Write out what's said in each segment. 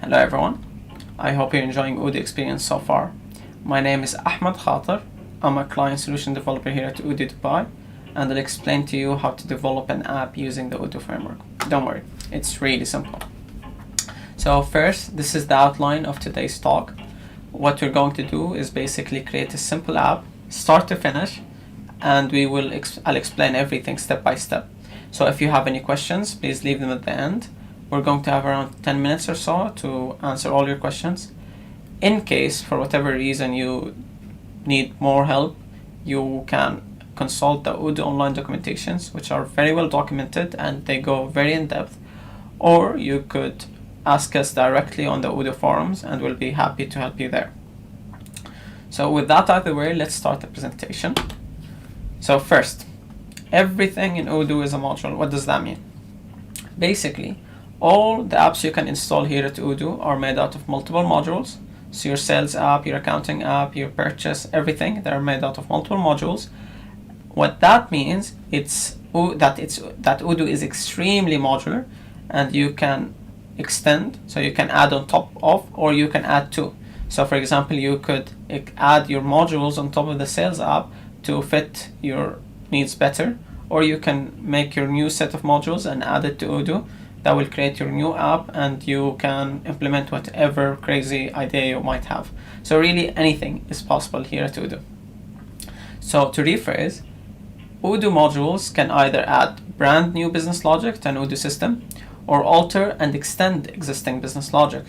Hello everyone, I hope you're enjoying Odoo experience so far. My name is Ahmed Khater. I'm a client solution developer here at Odoo Dubai, and I'll explain to you how to develop an app using the Odoo Framework. Don't worry, it's really simple. So first, this is the outline of today's talk. What we're going to do is basically create a simple app, start to finish, and I'll explain everything step by step. So if you have any questions, please leave them at the end. We're going to have around 10 minutes or so to answer all your questions. In case, for whatever reason, you need more help, you can consult the Odoo online documentations, which are very well documented and they go very in depth. Or you could ask us directly on the Odoo forums and we'll be happy to help you there. So with that out of the way, let's start the presentation. So first, everything in Odoo is a module. What does that mean? Basically, all the apps you can install here at Odoo are made out of multiple modules. So your sales app, your accounting app, your purchase, everything, they're made out of multiple modules. What that means, that Odoo is extremely modular, and you can extend, so you can add on top of, or you can add to. So for example, you could add your modules on top of the sales app to fit your needs better, or you can make your new set of modules and add it to Odoo. That will create your new app and you can implement whatever crazy idea you might have. So really anything is possible here at Odoo. So to rephrase, Odoo modules can either add brand new business logic to an Odoo system or alter and extend existing business logic.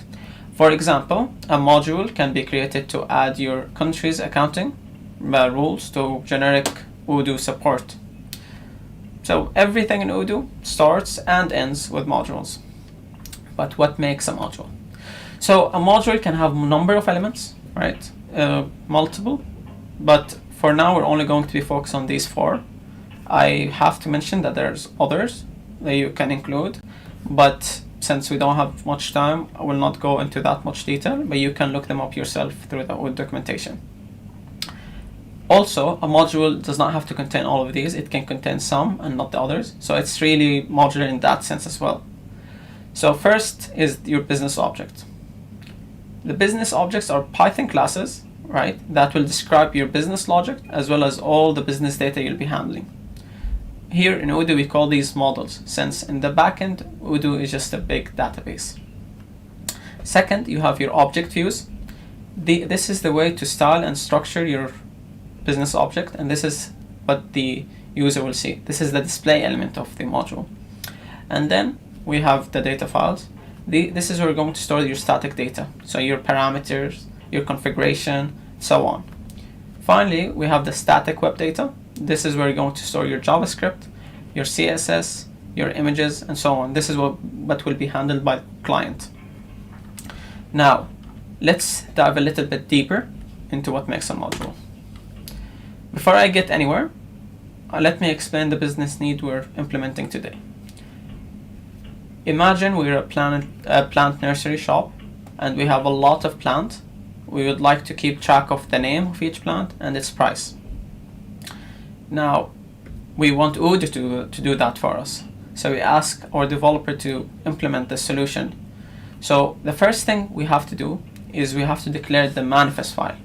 For example, a module can be created to add your country's accounting rules to generic Odoo support. So everything in Odoo starts and ends with modules. But what makes a module? So a module can have a number of elements, right? Multiple, but for now we're only going to be focused on these four. I have to mention that there's others that you can include, but since we don't have much time, I will not go into that much detail, but you can look them up yourself through the Odoo documentation. Also, a module does not have to contain all of these. It can contain some and not the others. So it's really modular in that sense as well. So first is your business object. The business objects are Python classes, right, that will describe your business logic as well as all the business data you'll be handling. Here in Odoo, we call these models, since in the backend, Odoo is just a big database. Second, you have your object views. This is the way to style and structure your business object, and this is what the user will see. This is the display element of the module. And then we have the data files. This is where we're going to store your static data, so your parameters, your configuration, so on. Finally, we have the static web data. This is where you're going to store your JavaScript, your CSS, your images, and so on. This is what will be handled by the client. Now, let's dive a little bit deeper into what makes a module. Before I get anywhere, let me explain the business need we're implementing today. Imagine we're a plant nursery shop and we have a lot of plants. We would like to keep track of the name of each plant and its price. Now, we want Odoo to do that for us. So we ask our developer to implement the solution. So the first thing we have to do is we have to declare the manifest file.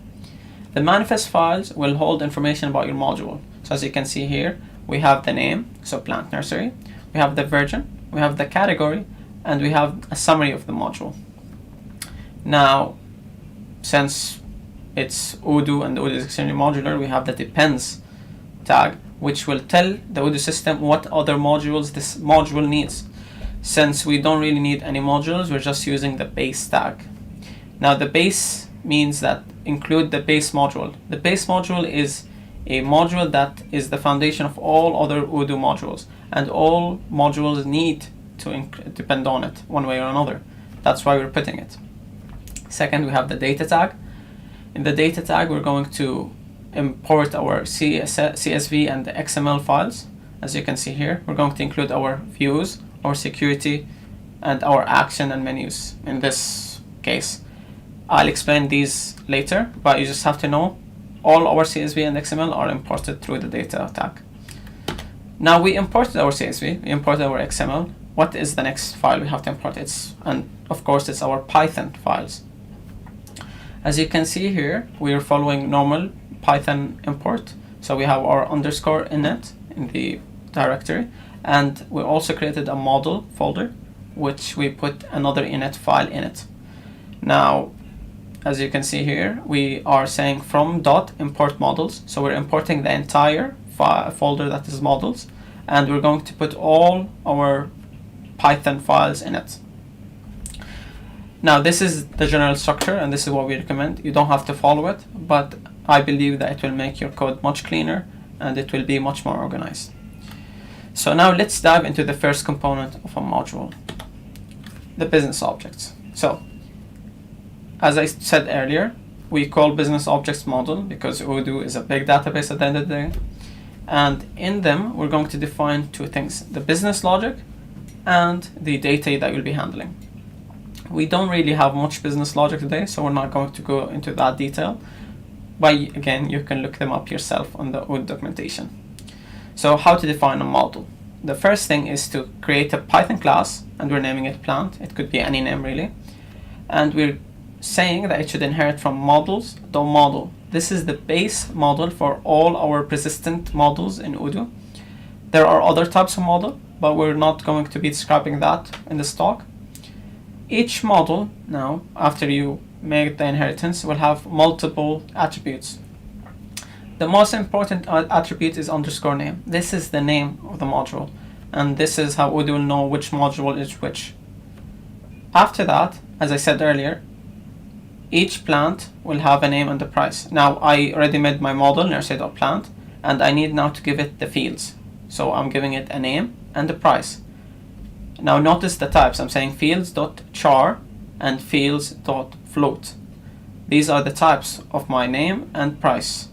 The manifest files will hold information about your module. So as you can see here, we have the name, so plant nursery, we have the version, we have the category, and we have a summary of the module. Now, since it's Odoo and Odoo is extremely modular, we have the depends tag, which will tell the Odoo system what other modules this module needs. Since we don't really need any modules, we're just using the base tag. Now the base means that include the base module. The base module is a module that is the foundation of all other Odoo modules, and all modules need to depend on it one way or another. That's why we're putting it. Second, we have the data tag. In the data tag, we're going to import our CSV and the XML files. As you can see here, we're going to include our views, our security, and our action and menus in this case. I'll explain these later, but you just have to know all our CSV and XML are imported through the data tag. Now we imported our CSV, we imported our XML, what is the next file we have to import? And of course it's our Python files. As you can see here, we are following normal Python import. So we have our underscore init in the directory, and we also created a model folder, which we put another init file in it. Now, as you can see here, we are saying from dot import models. So we're importing the entire folder that is models, and we're going to put all our Python files in it. Now, this is the general structure, and this is what we recommend. You don't have to follow it, but I believe that it will make your code much cleaner and it will be much more organized. So now let's dive into the first component of a module, the business objects. So, as I said earlier, we call business objects model because Odoo is a big database at the end of the day. And in them, we're going to define two things, the business logic and the data that you'll be handling. We don't really have much business logic today, so we're not going to go into that detail. But again, you can look them up yourself on the Odoo documentation. So how to define a model? The first thing is to create a Python class, and we're naming it plant. It could be any name really. And we're saying that it should inherit from models.model. This is the base model for all our persistent models in Odoo. There are other types of model, but we're not going to be describing that in this talk. Each model now, after you make the inheritance, will have multiple attributes. The most important attribute is underscore name. This is the name of the module, and this is how Odoo will know which module is which. After that, as I said earlier, each plant will have a name and a price. Now, I already made my model, nursery.plant, and I need now to give it the fields. So I'm giving it a name and a price. Now notice the types. I'm saying fields.char and fields.float. These are the types of my name and price.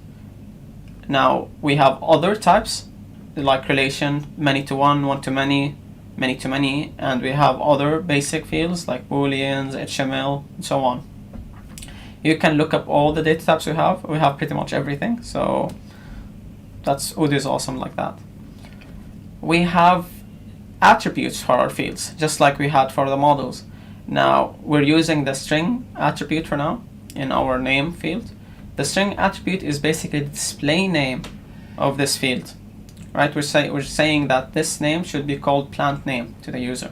Now we have other types like relation, many to one, one to many, many to many, and we have other basic fields like booleans, HTML, and so on. You can look up all the data types we have. We have pretty much everything, so Odoo is awesome like that. We have attributes for our fields, just like we had for the models. Now we're using the string attribute for now in our name field. The string attribute is basically the display name of this field, right? We're saying that this name should be called plant name to the user.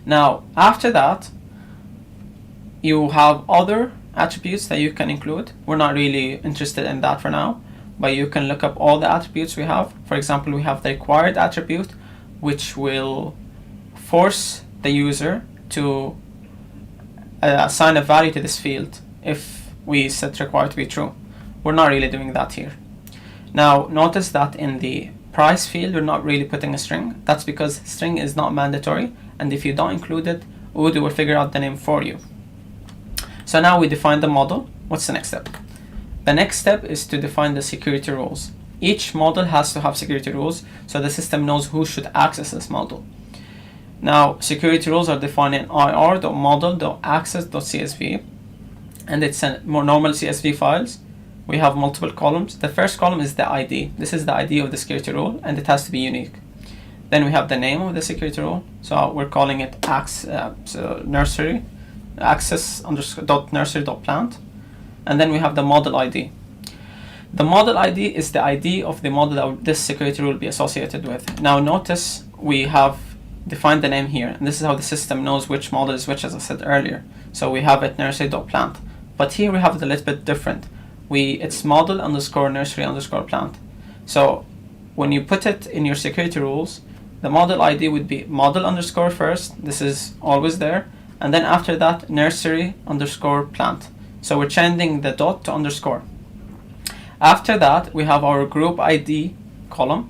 Now after that, you have other attributes that you can include. We're not really interested in that for now, but you can look up all the attributes we have. For example, we have the required attribute, which will force the user to assign a value to this field if we set required to be true. We're not really doing that here. Now notice that in the price field we're not really putting a string. That's because string is not mandatory, and if you don't include it, Odoo will figure out the name for you. So now we define the model. What's the next step? The next step is to define the security rules. Each model has to have security rules, so the system knows who should access this model. Now, security rules are defined in ir.model.access.csv, and it's a more normal CSV files. We have multiple columns. The first column is the ID. This is the ID of the security rule, and it has to be unique. Then we have the name of the security rule, so we're calling it nursery, access_nursery.plant, and then we have the model ID. The model ID is the ID of the model that this security rule will be associated with. Now notice we have defined the name here, and this is how the system knows which model is which, as I said earlier. So we have it nursery.plant, but here we have it a little bit different. It's model_nursery_plant. So when you put it in your security rules, the model ID would be model_ first. This is always there, and then after that nursery_plant. So we're changing the dot to underscore. After that, we have our group ID column,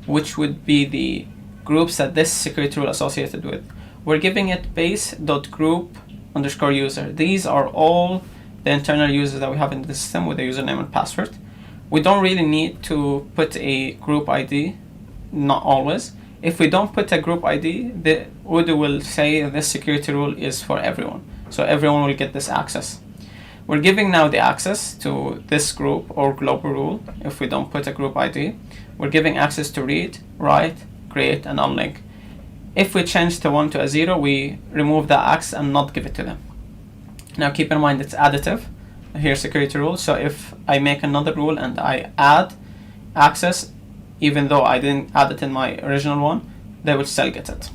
which would be the groups that this security rule associated with. We're giving it base.group_user. These are all the internal users that we have in the system with the username and password. We don't really need to put a group ID, not always. If we don't put a group ID, the Odoo will say this security rule is for everyone. So everyone will get this access. We're giving now the access to this group or global rule. If we don't put a group ID, we're giving access to read, write, create, and unlink. If we change the 1 to a 0, we remove the X and not give it to them. Now keep in mind it's additive. Here's security rule. So if I make another rule and I add access, even though I didn't add it in my original one, they will still get it.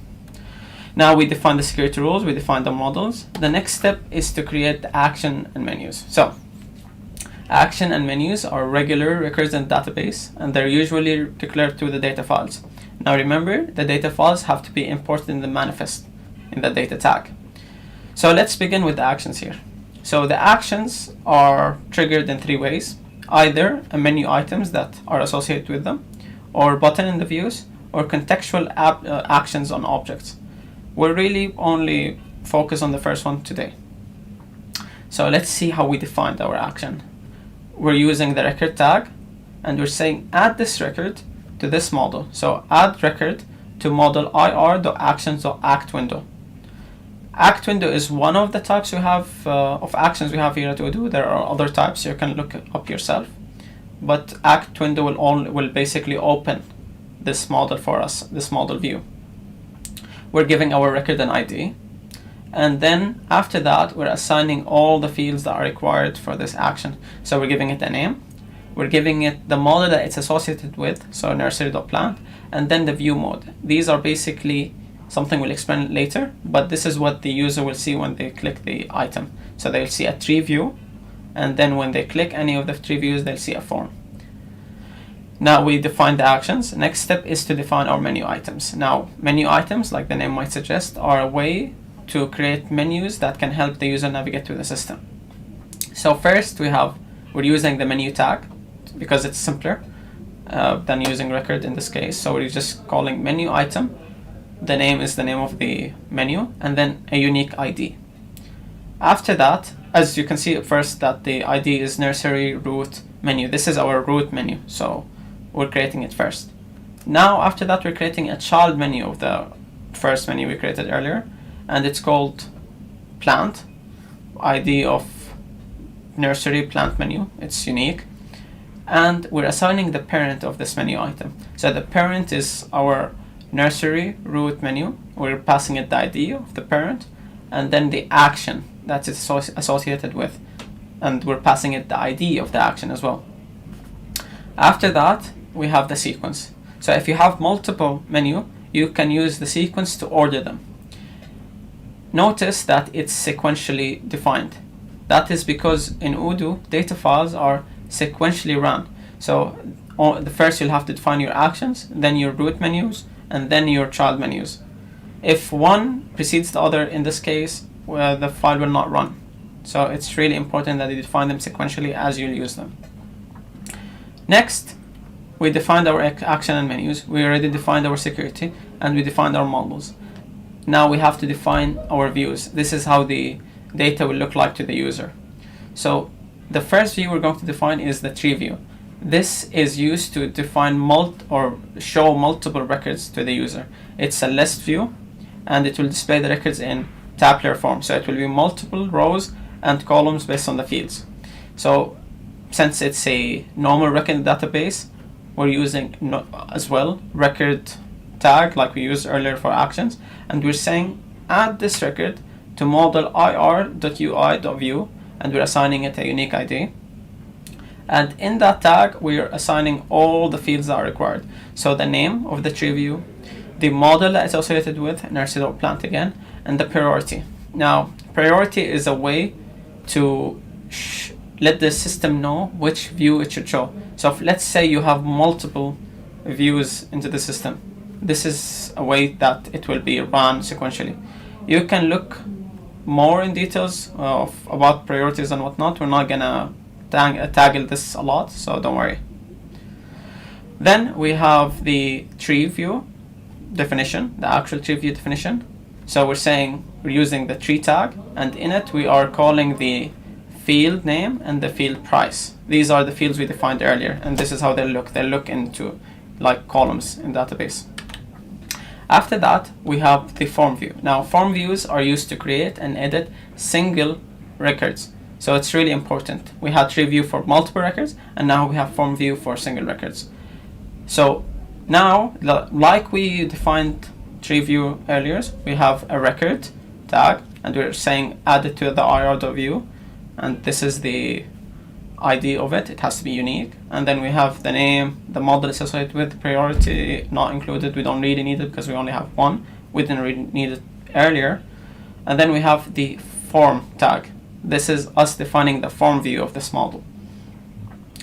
Now we define the security rules, we define the models. The next step is to create the action and menus. So action and menus are regular records in database, and they're usually declared to the data files. Now remember, the data files have to be imported in the manifest, in the data tag. So let's begin with the actions here. So the actions are triggered in 3 ways. Either a menu items that are associated with them, or button in the views, or contextual actions on objects. We'll really only focus on the first one today. So let's see how we defined our action. We're using the record tag, and we're saying add this record to this model. So add record to model ir.actions.act window. Act window is one of the types we have of actions we have here at Odoo. There are other types you can look up yourself, but act window will basically open this model for us, this model view. We're giving our record an ID, and then after that we're assigning all the fields that are required for this action. So we're giving it a name, we're giving it the model that it's associated with, so nursery.plant, and then the view mode. These are basically something we'll explain later, but this is what the user will see when they click the item. So they'll see a tree view, and then when they click any of the tree views, they'll see a form. Now we define the actions. Next step is to define our menu items. Now, menu items, like the name might suggest, are a way to create menus that can help the user navigate through the system. So first we're using the menu tag because it's simpler than using record in this case. So we're just calling menu item. The name is the name of the menu, and then a unique ID. After that, as you can see at first, that the ID is nursery root menu. This is our root menu, so we're creating it first. Now after that, we're creating a child menu of the first menu we created earlier, and it's called plant, ID of nursery plant menu. It's unique, and we're assigning the parent of this menu item. So the parent is our nursery root menu. We're passing it the ID of the parent, and then the action that it's associated with, and we're passing it the ID of the action as well. After that, we have the sequence. So if you have multiple menu, you can use the sequence to order them. Notice that it's sequentially defined. That is because in Odoo, data files are sequentially run. So the first you'll have to define your actions, then your root menus, and then your child menus. If one precedes the other, in this case, the file will not run. So it's really important that you define them sequentially as you'll use them. Next, we defined our action and menus. We already defined our security, and we defined our models. Now we have to define our views. This is how the data will look like to the user. So the first view we're going to define is the tree view. This is used to define or show multiple records to the user. It's a list view, and it will display the records in tabular form. So it will be multiple rows and columns based on the fields. So since it's a normal record database, we're using as well record tag like we used earlier for actions, and we're saying add this record to model ir.ui.view, and we're assigning it a unique ID. And in that tag, we're assigning all the fields that are required. So the name of the tree view, the model that it's associated with, nursery.plant again, and the priority. Now, priority is a way to let the system know which view it should show. So let's say you have multiple views into the system. This is a way that it will be run sequentially. You can look more in details about priorities and whatnot. We're not gonna tackle this a lot, so don't worry. Then we have the tree view definition, the actual tree view definition. So we're saying we're using the tree tag, and in it we are calling the field name and the field price. These are the fields we defined earlier, and this is how they look. They look into like columns in database. After that, we have the form view. Now, form views are used to create and edit single records. So it's really important. We had tree view for multiple records, and now we have form view for single records. So now, like we defined tree view earlier, we have a record tag, and we're saying add it to the ir.view, and this is the ID of it. It has to be unique. And then we have the name, the model associated with, priority not included. We don't really need it because we only have one. We didn't really need it earlier. And then we have the form tag. This is us defining the form view of this model.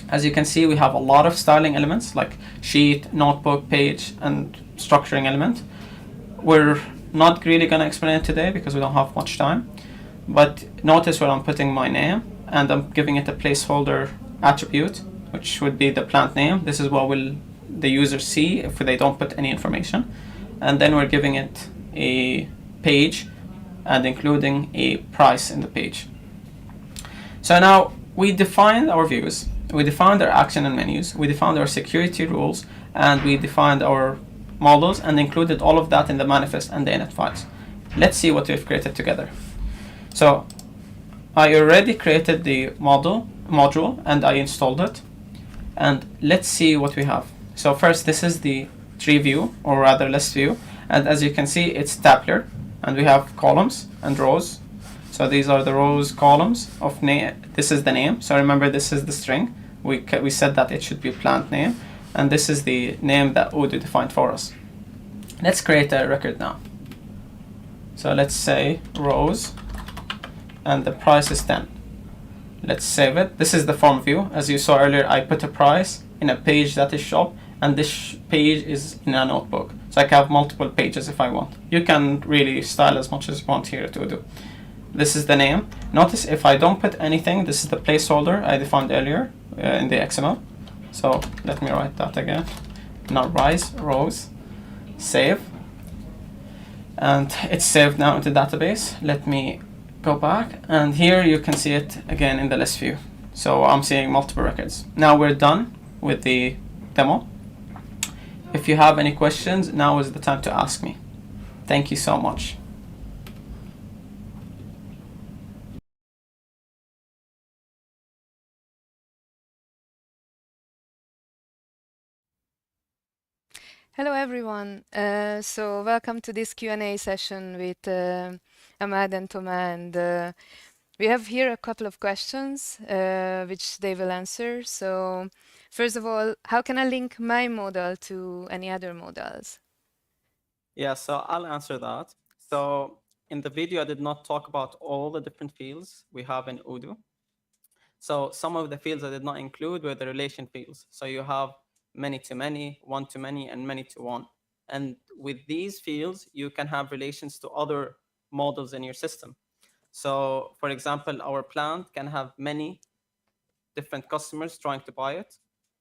As you can see, we have a lot of styling elements like sheet, notebook, page, and structuring element. We're not really going to explain it today because we don't have much time. But notice where I'm putting my name, and I'm giving it a placeholder attribute, which would be the plant name. This is what will the user see if they don't put any information. And then we're giving it a page and including a price in the page. So now we defined our views, we defined our action and menus, we defined our security rules, and we defined our models and included all of that in the manifest and the init files. Let's see what we've created together. So I already created the module and I installed it. And let's see what we have. So first, this is the tree view, or rather list view. And as you can see, it's tabular, and we have columns and rows. So these are the rows, columns of name. This is the name. So remember, this is the string. We said that it should be plant name, and this is the name that Odoo defined for us. Let's create a record now. So let's say rows, and the price is 10. Let's save it. This is the form view. As you saw earlier, I put a price in a page that is shop, and this page is in a notebook. So I can have multiple pages if I want. You can really style as much as you want here to Odoo. This is the name. Notice if I don't put anything, this is the placeholder I defined earlier in the XML. So let me write that again. Now rows, save. And it's saved now into database. Let me go back, and here you can see it again in the list view. So I'm seeing multiple records. Now we're done with the demo. If you have any questions, now is the time to ask me. Thank you so much. Hello, everyone. So welcome to this Q&A session with Ahmad and Toma, and we have here a couple of questions which they will answer. So first of all, how can I link my model to any other models? Yeah, so I'll answer that. So in the video, I did not talk about all the different fields we have in Odoo. So some of the fields I did not include were the relation fields. So you have many to many, one to many, and many to one. And with these fields, you can have relations to other models in your system. So for example, our plant can have many different customers trying to buy it,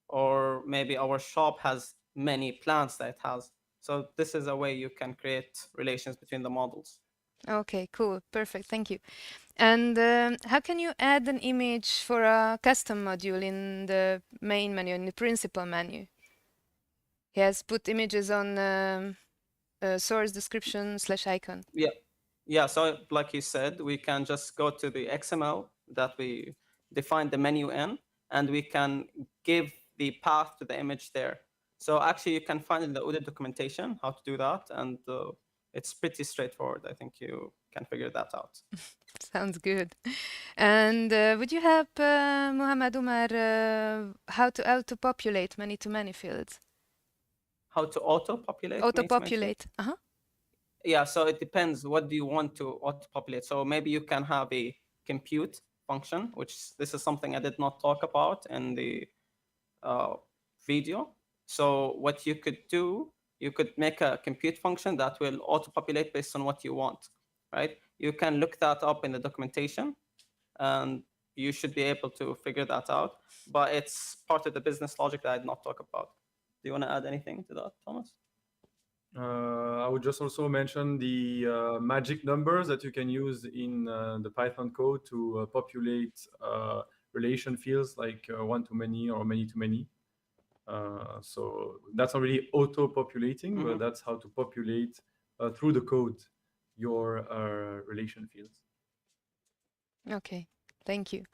or maybe our shop has many plants that it has. So this is a way you can create relations between the models. Okay, cool. Perfect. Thank you. And how can you add an image for a custom module in the main menu, in the principal menu? He has put images on source description / icon. Yeah, so like you said, we can just go to the XML that we defined the menu in, and we can give the path to the image there. So actually, you can find in the Odoo documentation how to do that, and it's pretty straightforward. I think you can figure that out. Sounds good. And would you help Muhammad Umar how to auto-populate many-to-many fields? How to auto-populate many-to-many fields? Auto-populate. Uh-huh. Yeah, so it depends. What do you want to auto-populate? So maybe you can have a compute function, which this is something I did not talk about in the video. So what you could do, you could make a compute function that will auto-populate based on what you want, right? You can look that up in the documentation, and you should be able to figure that out. But it's part of the business logic that I did not talk about. Do you want to add anything to that, Thomas? I would just also mention the magic numbers that you can use in the Python code to populate relation fields like one to many or many to many. So that's not really auto-populating, but that's how to populate through the code your relation fields. Okay, thank you.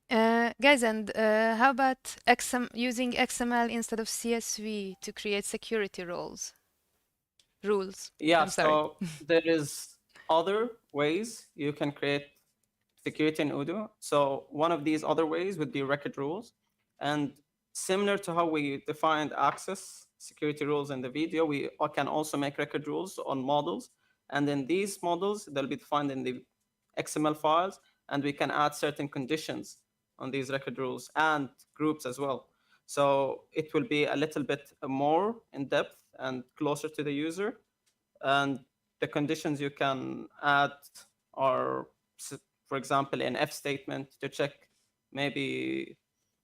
Guys, and how about using XML instead of CSV to create security roles? rules? Yeah, I'm sorry. so there is other ways you can create security in Odoo. So one of these other ways would be record rules. And similar to how we defined access security rules in the video, we can also make record rules on models. And then these models, they'll be defined in the XML files, and we can add certain conditions on these record rules and groups as well. So it will be a little bit more in depth and closer to the user. And the conditions you can add are, for example, an if statement to check maybe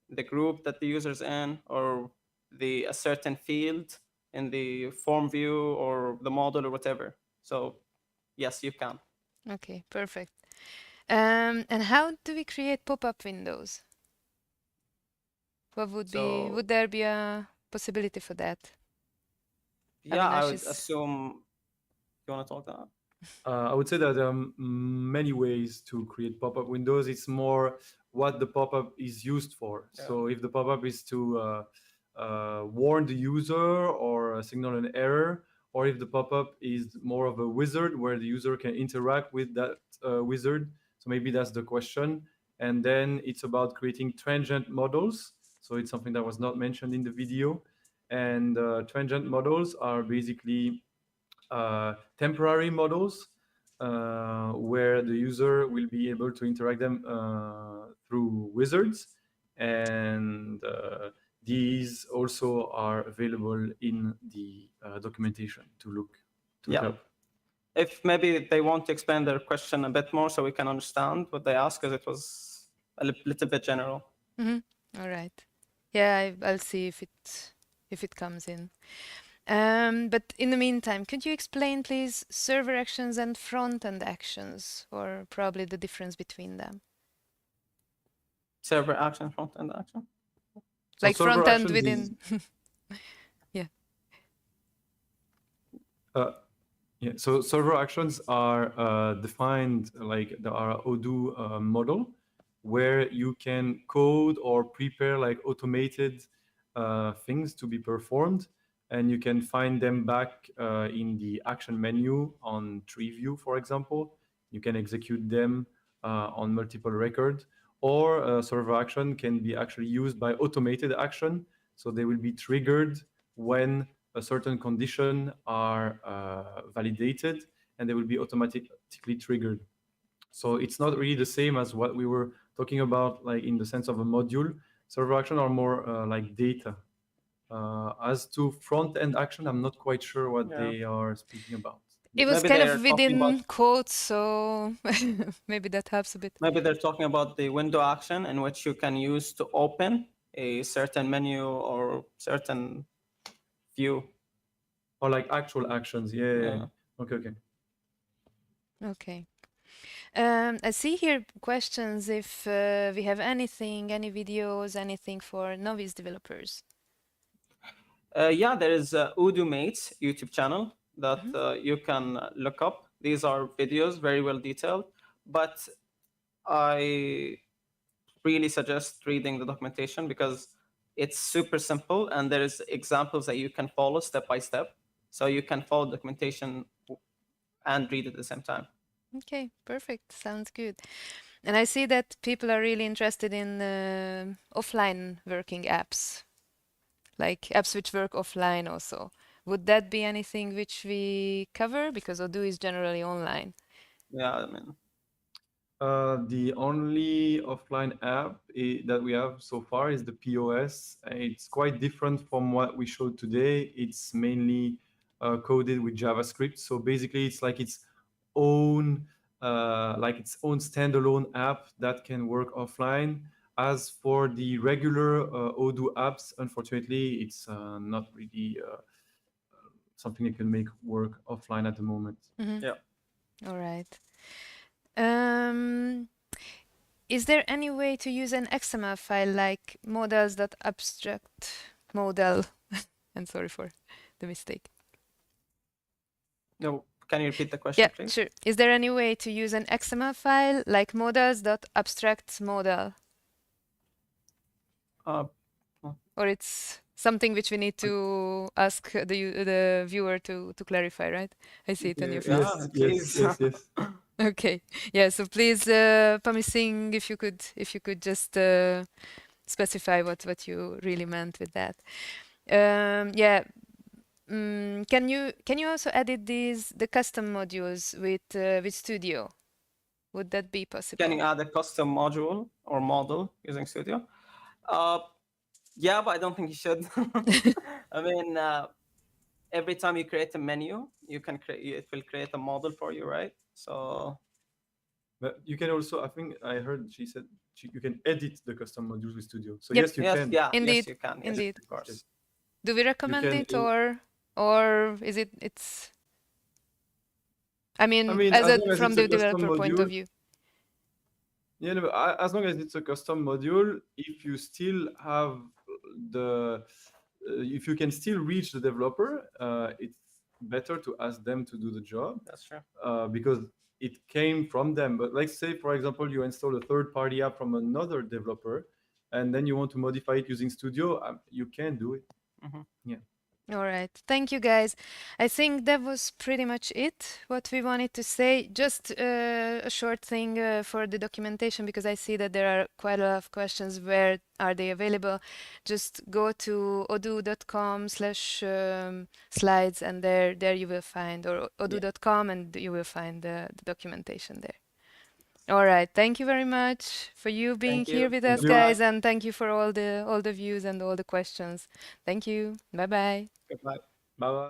the group that the user's in, or a certain field in the form view or the model or whatever. So yes, you can. Okay, perfect. And how do we create pop-up windows? Would So there be a possibility for that? yeah, I Avinash would is assume you want to talk that. I would say that there are many ways to create pop-up windows. It's more what the pop-up is used for. Yeah. So if the pop-up is to warn the user or signal an error, or if the pop-up is more of a wizard where the user can interact with that wizard. So maybe that's the question. And then it's about creating transient models. So it's something that was not mentioned in the video. And transient models are basically temporary models where the user will be able to interact them through wizards, and these also are available in the documentation to look up. If maybe they want to expand their question a bit more so we can understand what they ask, because it was a little bit general. all right. Yeah, I'll see if it comes in. But in the meantime, could you explain, please, server actions and front-end actions, or probably the difference between them? Server action, front-end action? So Like server front-end actions within... yeah. Yeah, so server actions are defined like there are Odoo model where you can code or prepare like automated things to be performed, and you can find them back in the action menu on tree view, for example. You can execute them on multiple records, or a server action can be actually used by automated action. So they will be triggered when a certain condition are validated, and they will be automatically triggered. So it's not really the same as what we were talking about, like in the sense of a module. Server action are more like data. As to front-end action, I'm not quite sure what they are speaking about. It was Maybe kind they're of talking within about, quotes, so maybe that helps a bit. maybe they're talking about the window action in which you can use to open a certain menu or certain view. Or like actual actions, yeah. Okay. Okay. I see here questions if we have anything, any videos, anything for novice developers. Yeah, there is Odoo Mates YouTube channel that you can look up. These are videos, very well detailed, but I really suggest reading the documentation because it's super simple and there is examples that you can follow step by step. So you can follow documentation and read at the same time. Okay, perfect. Sounds good. And I see that people are really interested in offline working apps, like apps which work offline also. Would that be anything which we cover? Because Odoo is generally online. Yeah, I mean, the only offline app that we have so far is the POS. It's quite different from what we showed today. It's mainly coded with JavaScript. So basically, it's like its own standalone app that can work offline. As for the regular Odoo apps, unfortunately, it's not really something you can make work offline at the moment. Yeah. All right. Is there any way to use an XML file like models.abstract model? I'm sorry for the mistake. No, can you repeat the question, please? Sure. Is there any way to use an XML file like models.abstract model? Uh, Or it's something which we need to ask the viewer to clarify, right? I see it on your face. Yes, yes, yes, yes. Okay. Yeah, so please, Pamising, if you could just specify what you really meant with that. Yeah. Can you also edit the custom modules with Studio? Would that be possible? Can you add a custom module or model using Studio? Yeah, but I don't think you should. I mean, every time you create a menu, you can create, it will create a model for you, right? So But you can also, I think I heard she said you can edit the custom modules with Studio. So Yep. yes, you yes, can. yeah, Indeed, yes, you can. Yes, indeed. of course. Do we recommend can it or is it's I mean, as long as from it's a the custom developer point of module, view. yeah, no, as long as it's a custom module, if you still have if you can still reach the developer, it's better to ask them to do the job. That's true. Because it came from them. But let's say, for example, you install a third-party app from another developer, and then you want to modify it using Studio, you can do it. Mm-hmm. Yeah. All right. Thank you, guys. I think that was pretty much it, what we wanted to say. Just a short thing for the documentation, because I see that there are quite a lot of questions. Where are they available? Just go to odoo.com/slides, and there you will find, or odoo.com, and you will find the documentation there. All right. Thank you very much for you being here with us, guys, and thank you for all the views and all the questions. Thank you. Bye bye. Goodbye. Bye bye.